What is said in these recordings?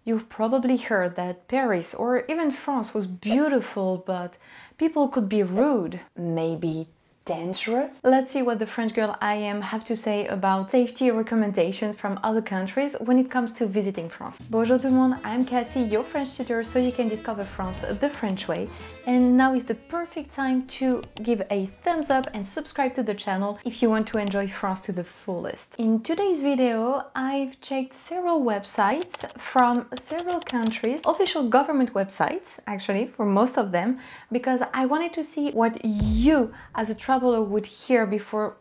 You've probably heard that Paris or even France was beautiful, but people could be rude, maybe dangerous. Let's see what the French girl I am have to say about safety recommendations from other countries when it comes to visiting France. Bonjour tout le monde, I'm Cassie, your French tutor, so you can discover France the French way. And now is the perfect time to give a thumbs up and subscribe to the channel if you want to enjoy France to the fullest. In today's video, I've checked several websites from several countries, official government websites actually for most of them, because I wanted to see what you as a traveler would hear before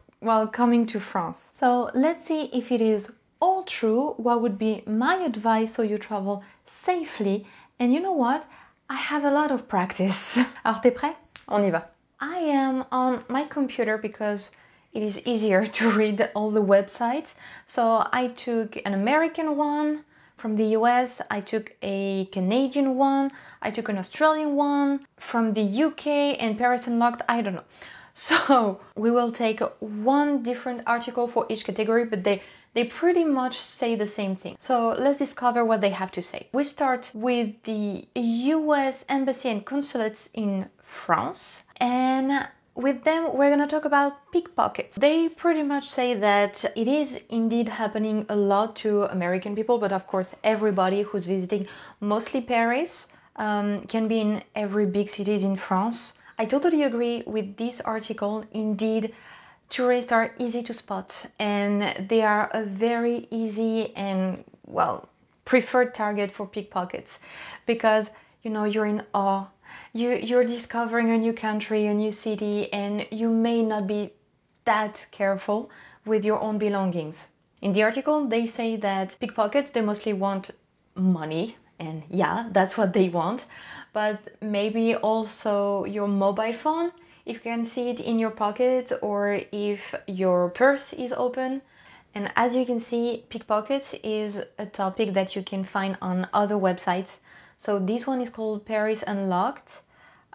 coming to France. So let's see if it is all true, what would be my advice so you travel safely. And you know what? I have a lot of practice. Alors t'es prêt? On y va. I am on my computer because it is easier to read all the websites. So I took an American one from the US, I took a Canadian one, I took an Australian one, from the UK and Paris Unlocked, I don't know. So we will take one different article for each category, but they pretty much say the same thing. So let's discover what they have to say. We start with the US Embassy and Consulates in France, and with them we're gonna talk about pickpockets. They pretty much say that it is indeed happening a lot to American people, but of course everybody who's visiting mostly Paris, can be in every big cities in France. I totally agree with this article. Indeed, tourists are easy to spot and they are a very easy and preferred target for pickpockets because you're in awe. You're discovering a new country, a new city, and you may not be that careful with your own belongings. In the article, they say that pickpockets, they mostly want money, and yeah, that's what they want, but maybe also your mobile phone, if you can see it in your pocket, or if your purse is open. And as you can see, pickpockets is a topic that you can find on other websites. So this one is called Paris Unlocked,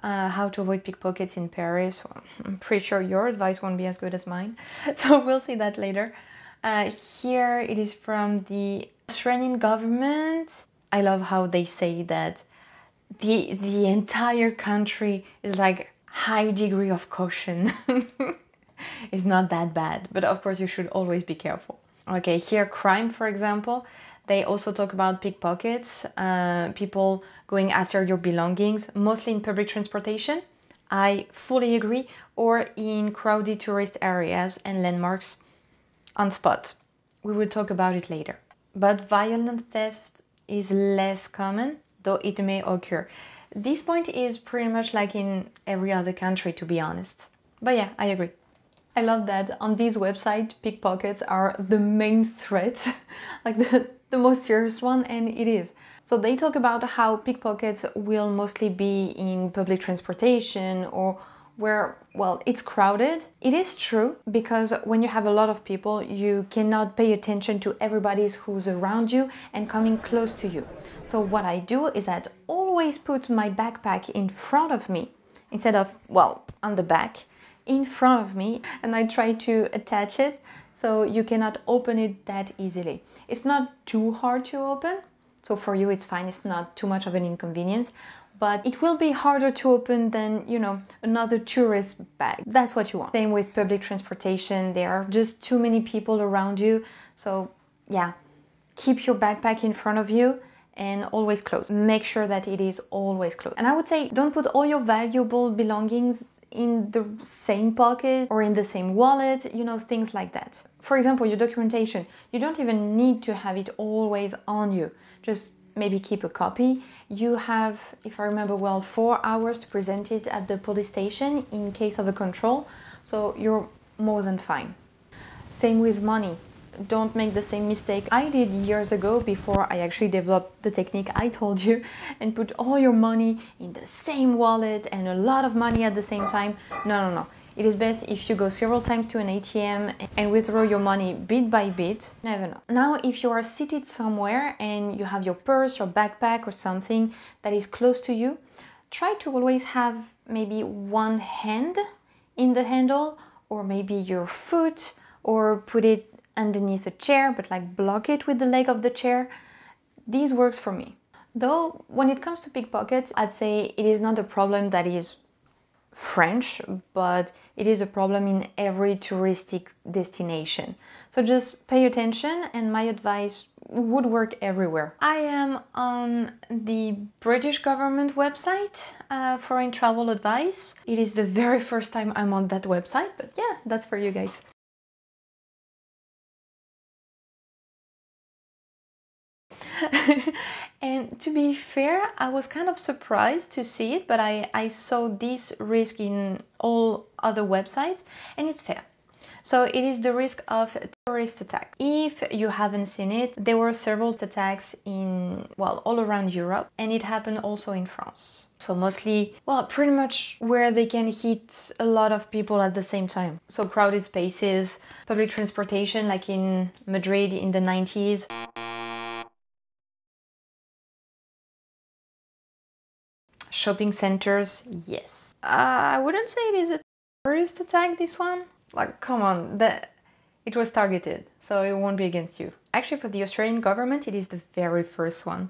how to avoid pickpockets in Paris. Well, I'm pretty sure your advice won't be as good as mine, so we'll see that later. Here it is from the Australian government. I love how they say that the entire country is like high degree of caution. It's not that bad, but of course you should always be careful. Okay, here crime, for example, they also talk about pickpockets, people going after your belongings, mostly in public transportation. I fully agree, or in crowded tourist areas and landmarks on spot. We will talk about it later. But violent theft is less common, though it may occur. This point is pretty much like in every other country, to be honest. But yeah, I agree. I love that on this website, pickpockets are the main threat, like the most serious one, and it is. So they talk about how pickpockets will mostly be in public transportation or where, it's crowded. It is true, because when you have a lot of people, you cannot pay attention to everybody who's around you and coming close to you. So what I do is that always put my backpack in front of me instead of, on the back, in front of me, and I try to attach it so you cannot open it that easily. It's not too hard to open, so for you it's fine, it's not too much of an inconvenience, but it will be harder to open than, another tourist bag. That's what you want. Same with public transportation, there are just too many people around you, so yeah, keep your backpack in front of you and always closed. Make sure that it is always closed. And I would say don't put all your valuable belongings in the same pocket or in the same wallet, things like that. For example, your documentation, you don't even need to have it always on you. Just maybe keep a copy. You have, if I remember well, 4 hours to present it at the police station in case of a control, so you're more than fine. Same with money. Don't make the same mistake I did years ago before I actually developed the technique I told you, and put all your money in the same wallet and a lot of money at the same time. No. It is best if you go several times to an ATM and withdraw your money bit by bit. Never know. Now, if you are seated somewhere and you have your purse or backpack or something that is close to you, try to always have maybe one hand in the handle, or maybe your foot, or put it underneath a chair, but block it with the leg of the chair. These works for me. Though when it comes to pickpockets, I'd say it is not a problem that is French, but it is a problem in every touristic destination. So just pay attention, and my advice would work everywhere. I am on the British government website, foreign travel advice. It is the very first time I'm on that website, but yeah, that's for you guys. And to be fair, I was kind of surprised to see it, but I saw this risk in all other websites, and it's fair. So it is the risk of terrorist attack. If you haven't seen it, there were several attacks in, well, all around Europe, and it happened also in France. So mostly, well, pretty much where they can hit a lot of people at the same time. So crowded spaces, public transportation, like in Madrid in the 90s. Shopping centers, yes. I wouldn't say it is a terrorist attack, this one. Like, come on, it was targeted, so it won't be against you. Actually, for the Australian government, it is the very first one.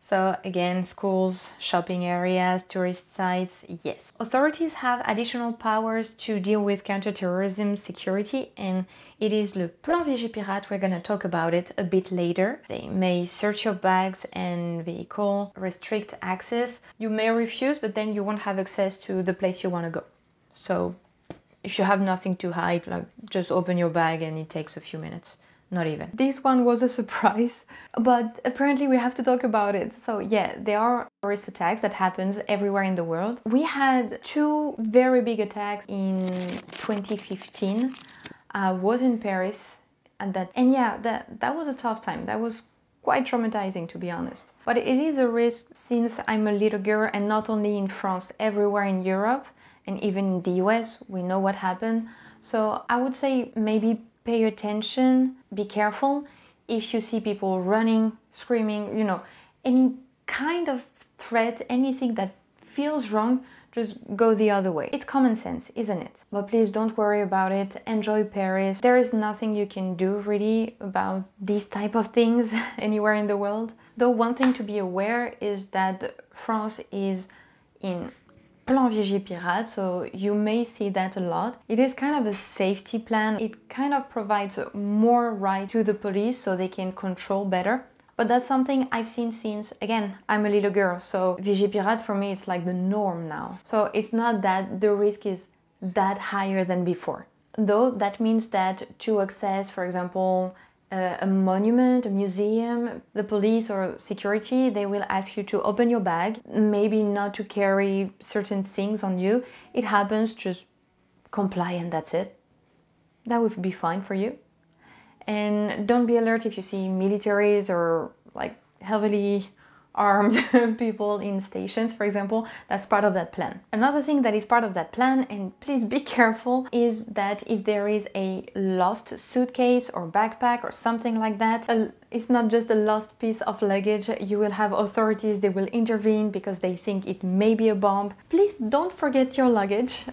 So again, schools, shopping areas, tourist sites, yes. Authorities have additional powers to deal with counterterrorism security, and it is le Plan Vigipirate. We're gonna talk about it a bit later. They may search your bags and vehicle, restrict access. You may refuse, but then you won't have access to the place you wanna go. So if you have nothing to hide, like, just open your bag and it takes a few minutes. Not even. This one was a surprise, but apparently we have to talk about it. So yeah, there are terrorist attacks that happens everywhere in the world. We had two very big attacks in 2015. I was in Paris and yeah, that was a tough time. That was quite traumatizing, to be honest. But it is a risk since I'm a little girl, and not only in France, everywhere in Europe and even in the US, we know what happened. So I would say maybe pay attention, be careful. If you see people running, screaming, you know, any kind of threat, anything that feels wrong, just go the other way. It's common sense, isn't it? But please don't worry about it. Enjoy Paris. There is nothing you can do really about these type of things anywhere in the world. Though one thing to be aware is that France is in Plan Vigipirate, so you may see that a lot. It is kind of a safety plan. It kind of provides more right to the police so they can control better. But that's something I've seen since, again, I'm a little girl, so Vigipirate for me it's like the norm now. So it's not that the risk is that higher than before. Though that means that to access, for example, a monument, a museum, the police or security, they will ask you to open your bag, maybe not to carry certain things on you. It happens, just comply and that's it. That would be fine for you. And don't be alert if you see militaries or like heavily armed people in stations, for example. That's part of that plan. Another thing that is part of that plan, and please be careful, is that if there is a lost suitcase or backpack or something like that, it's not just a lost piece of luggage. You will have authorities, they will intervene because they think it may be a bomb. Please don't forget your luggage,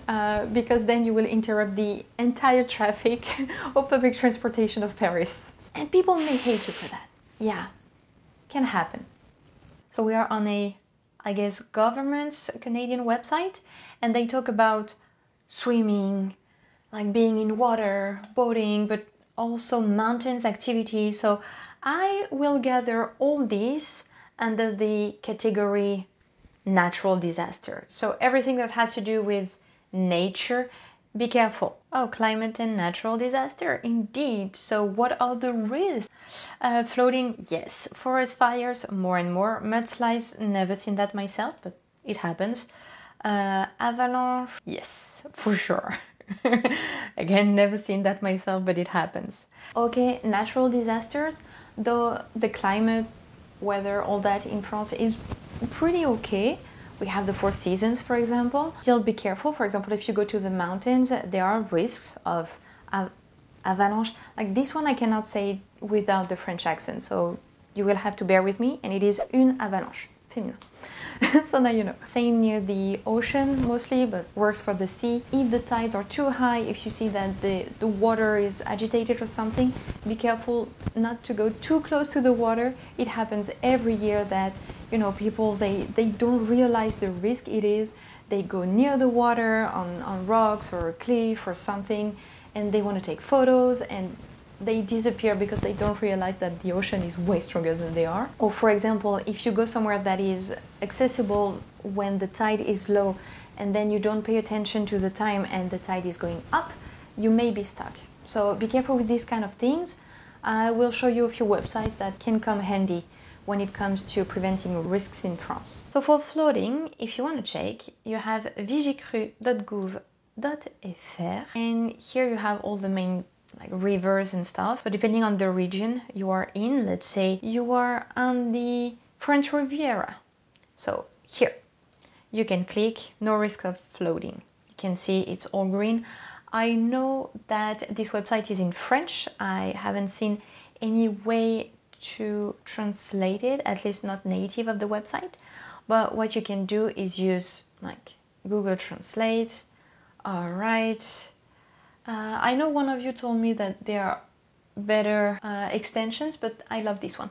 because then you will interrupt the entire traffic or public transportation of Paris. And people may hate you for that. Yeah, can happen. So we are on a, I guess, government's Canadian website, and they talk about swimming, like being in water, boating, but also mountains activities. So I will gather all these under the category natural disaster. So everything that has to do with nature, be careful. Oh, climate and natural disaster, indeed. So what are the risks? Flooding, yes. Forest fires, more and more. Mudslides, never seen that myself, but it happens. Avalanche, yes, for sure. Again, never seen that myself, but it happens. Okay, natural disasters, though the climate, weather, all that in France is pretty okay. We have the 4 seasons, for example. Still be careful. For example, if you go to the mountains, there are risks of avalanche. Like this one, I cannot say without the French accent, so you will have to bear with me. And it is une avalanche. féminin. So now you know. Same near the ocean mostly, but works for the sea. If the tides are too high, if you see that the water is agitated or something, be careful not to go too close to the water. It happens every year that, you know, people, they don't realize the risk it is. They go near the water on rocks or a cliff or something, and they want to take photos, and they disappear because they don't realize that the ocean is way stronger than they are. Or for example, if you go somewhere that is accessible when the tide is low and then you don't pay attention to the time and the tide is going up, you may be stuck. So be careful with these kind of things. I will show you a few websites that can come handy when it comes to preventing risks in France. So for floating, if you want to check, you have vigicru.gouv.fr, and here you have all the main like rivers and stuff. So depending on the region you are in, let's say you are on the French Riviera. So here you can click no risk of floating. You can see it's all green. I know that this website is in French. I haven't seen any way to translate it, at least not native of the website. But what you can do is use like Google Translate. All right. I know one of you told me that there are better extensions, but I love this one.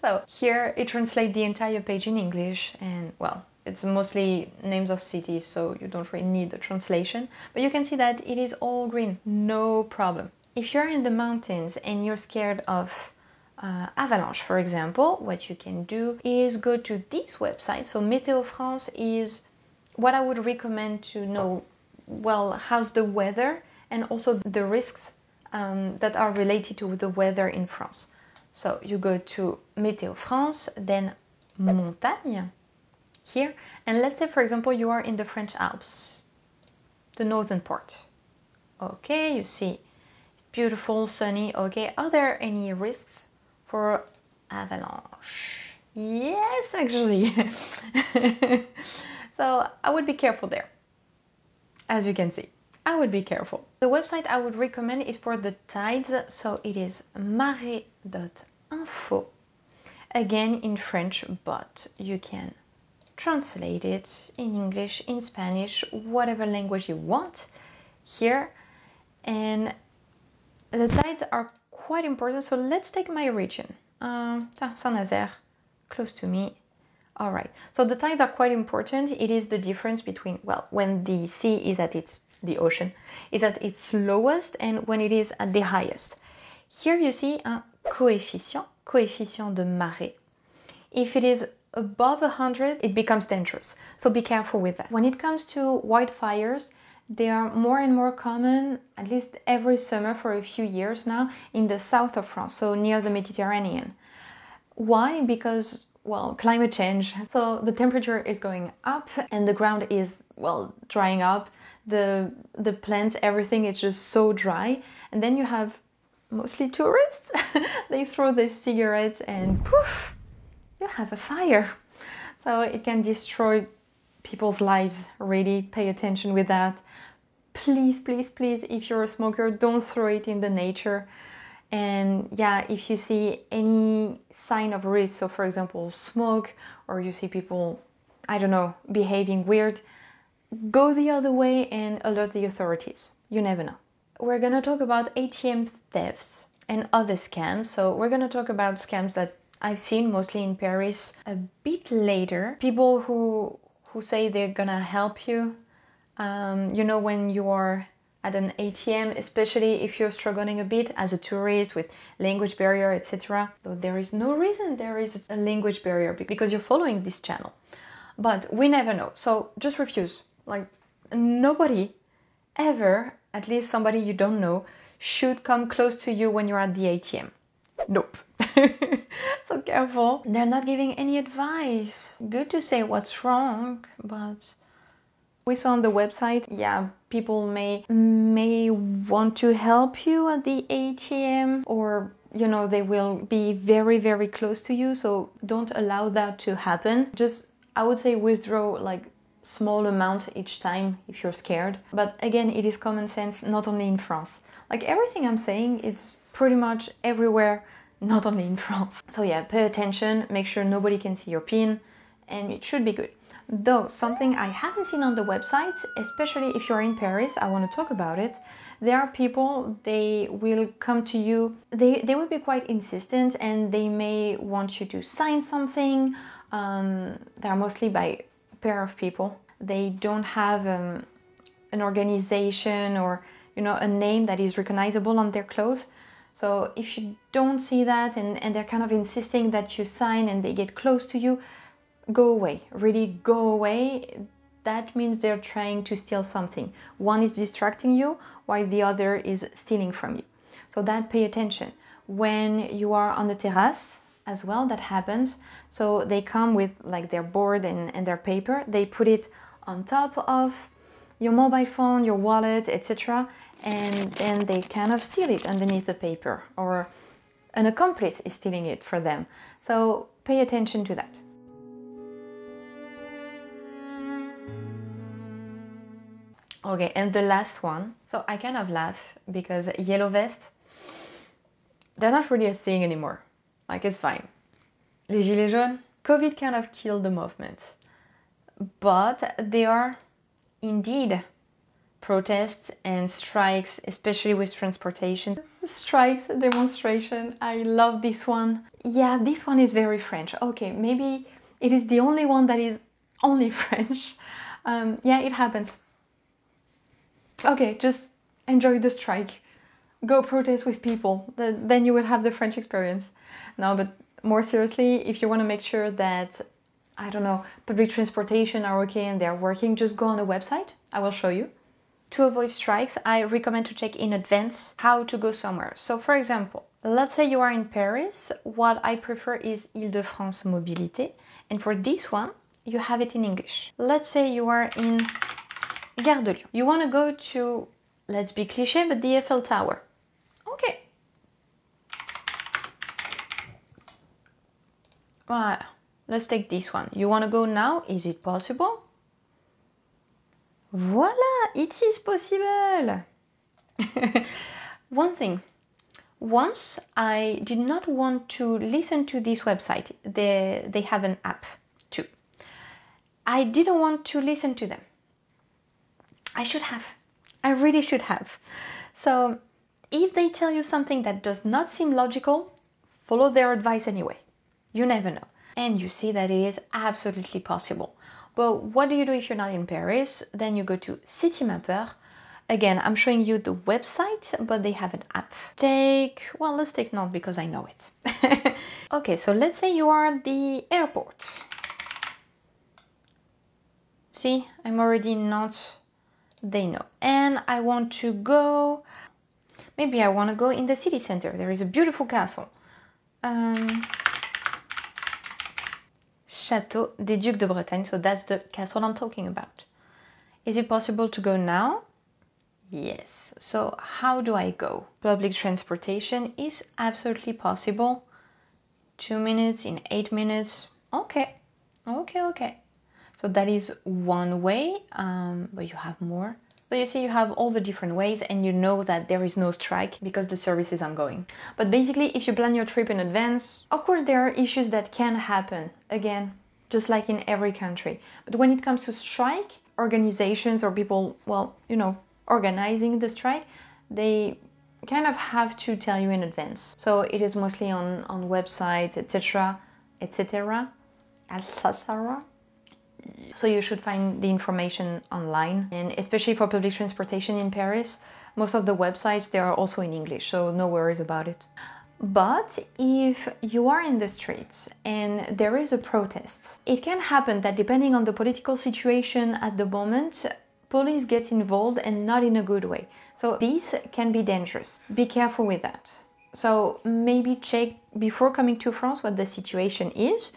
So here it translates the entire page in English, and well, it's mostly names of cities, so you don't really need the translation. But you can see that it is all green, no problem. If you're in the mountains and you're scared of avalanche, for example, what you can do is go to this website. So Météo France is what I would recommend to know, well, how's the weather and also the risks that are related to the weather in France. So you go to Météo France, then montagne here, and let's say for example you are in the French Alps, the northern part. Okay, you see beautiful, sunny. Okay, are there any risks for avalanche? Yes, actually. So I would be careful there. As you can see, I would be careful. The website I would recommend is for the tides, so it is marée.info. Again in French, but you can translate it in English, in Spanish, whatever language you want here. And the tides are quite important, so let's take my region. Saint-Nazaire, close to me. All right, so the tides are quite important. It is the difference between, well, when the sea is at the ocean is at its lowest and when it is at the highest. Here you see a coefficient de marée. If it is above 100, it becomes dangerous. So be careful with that. When it comes to wildfires, they are more and more common, at least every summer for a few years now, in the south of France, so near the Mediterranean. Why? Because, well, climate change. So the temperature is going up and the ground is, well, drying up. The plants, everything is just so dry. And then you have mostly tourists. They throw their cigarettes and poof, you have a fire. So it can destroy people's lives, really. Pay attention with that. Please, please, please, if you're a smoker, don't throw it in the nature. And yeah, if you see any sign of risk, so for example, smoke, or you see people, I don't know, behaving weird, go the other way and alert the authorities. You never know. We're gonna talk about ATM thefts and other scams. So we're gonna talk about scams that I've seen mostly in Paris a bit later. People who say they're gonna help you. You know, when you are at an ATM, especially if you're struggling a bit as a tourist with language barrier, etc. Though there is no reason there is a language barrier because you're following this channel. But we never know. So just refuse. Like, nobody ever, at least somebody you don't know, should come close to you when you're at the ATM. Nope. So careful. They're not giving any advice. Good to say what's wrong, but we saw on the website, yeah, people may want to help you at the ATM, or you know, they will be very, very close to you, so don't allow that to happen. Just, I would say, withdraw like small amounts each time if you're scared. But again, it is common sense, not only in France. Like everything I'm saying, it's pretty much everywhere not only in France. So yeah, pay attention, make sure nobody can see your PIN, and it should be good. Though something I haven't seen on the website, especially if you're in Paris, I want to talk about it. There are people, they will come to you, they will be quite insistent, and they may want you to sign something. They're mostly by pair of people. They don't have an organization or a name that is recognizable on their clothes. So if you don't see that and they're kind of insisting that you sign and they get close to you, go away, really go away. That means they're trying to steal something. One is distracting you while the other is stealing from you. So that, pay attention. When you are on the terrace as well, that happens. So they come with like their board and their paper. They put it on top of your mobile phone, your wallet, etc. And then they kind of steal it underneath the paper, or an accomplice is stealing it for them. So pay attention to that. Okay, and the last one. So I kind of laugh because yellow vest, they're not really a thing anymore. Like, it's fine. Les gilets jaunes, COVID kind of killed the movement. But they are indeed protests and strikes, especially with transportation. Strikes, demonstration, I love this one. Yeah, this one is very French. Okay, maybe it is the only one that is only French. Yeah, it happens. Okay, just enjoy the strike. Go protest with people. Then you will have the French experience. No, but more seriously, if you want to make sure that, I don't know, public transportation are okay and they're working, just go on a website. I will show you. To avoid strikes, I recommend to check in advance how to go somewhere. So for example, let's say you are in Paris. What I prefer is Île-de-France Mobilité. And for this one, you have it in English. Let's say you are in Gare de Lyon. You want to go to, let's be cliché, but the Eiffel Tower. Okay. Voilà. Let's take this one. You want to go now? Is it possible? Voila, it is possible. One thing. Once I did not want to listen to this website. They have an app too. I didn't want to listen to them. I should have. I really should have. So if they tell you something that does not seem logical, follow their advice anyway. You never know. And you see that it is absolutely possible. But what do you do if you're not in Paris? Then you go to Citymapper. Again, I'm showing you the website, but they have an app. Let's take Nantes because I know it. Okay, so let's say you are at the airport. See, I'm already in Nantes. They know. And I want to go, maybe I want to go in the city center. There is a beautiful castle. Château des Ducs de Bretagne. So that's the castle I'm talking about. Is it possible to go now? Yes. So how do I go? Public transportation is absolutely possible. 2 minutes, in 8 minutes. Okay. So that is one way, but you have more. But you see, you have all the different ways and you know that there is no strike because the service is ongoing. But basically, if you plan your trip in advance, of course, there are issues that can happen. Again, just like in every country. But when it comes to strike, organizations or people, organizing the strike, they kind of have to tell you in advance. So it is mostly on websites, etc. So you should find the information online, and especially for public transportation in Paris, most of the websites, they are also in English, so no worries about it. But if you are in the streets and there is a protest, it can happen that depending on the political situation at the moment, police get involved and not in a good way. So this can be dangerous. Be careful with that. So maybe check before coming to France what the situation is.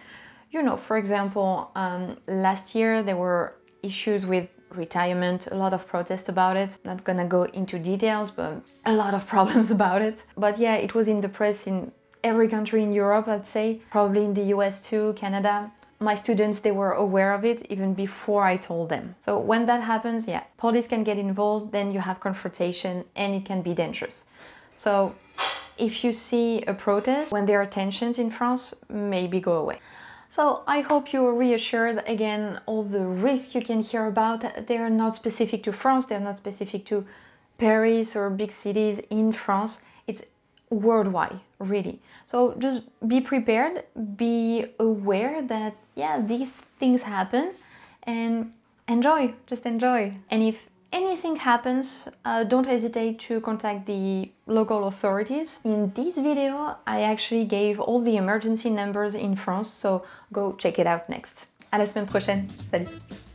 For example, last year there were issues with retirement, a lot of protests about it. Not gonna go into details, but a lot of problems about it. But yeah, it was in the press in every country in Europe, I'd say. Probably in the US too, Canada. My students, they were aware of it even before I told them. So when that happens, yeah, police can get involved, then you have confrontation and it can be dangerous. So if you see a protest, when there are tensions in France, maybe go away. So I hope you're reassured. Again, all the risks you can hear about, they're not specific to France, they're not specific to Paris or big cities in France. It's worldwide, really. So just be prepared, be aware that, yeah, these things happen, and enjoy, just enjoy. And if anything happens, don't hesitate to contact the local authorities. In this video, I actually gave all the emergency numbers in France, so go check it out next. À la semaine prochaine. Salut!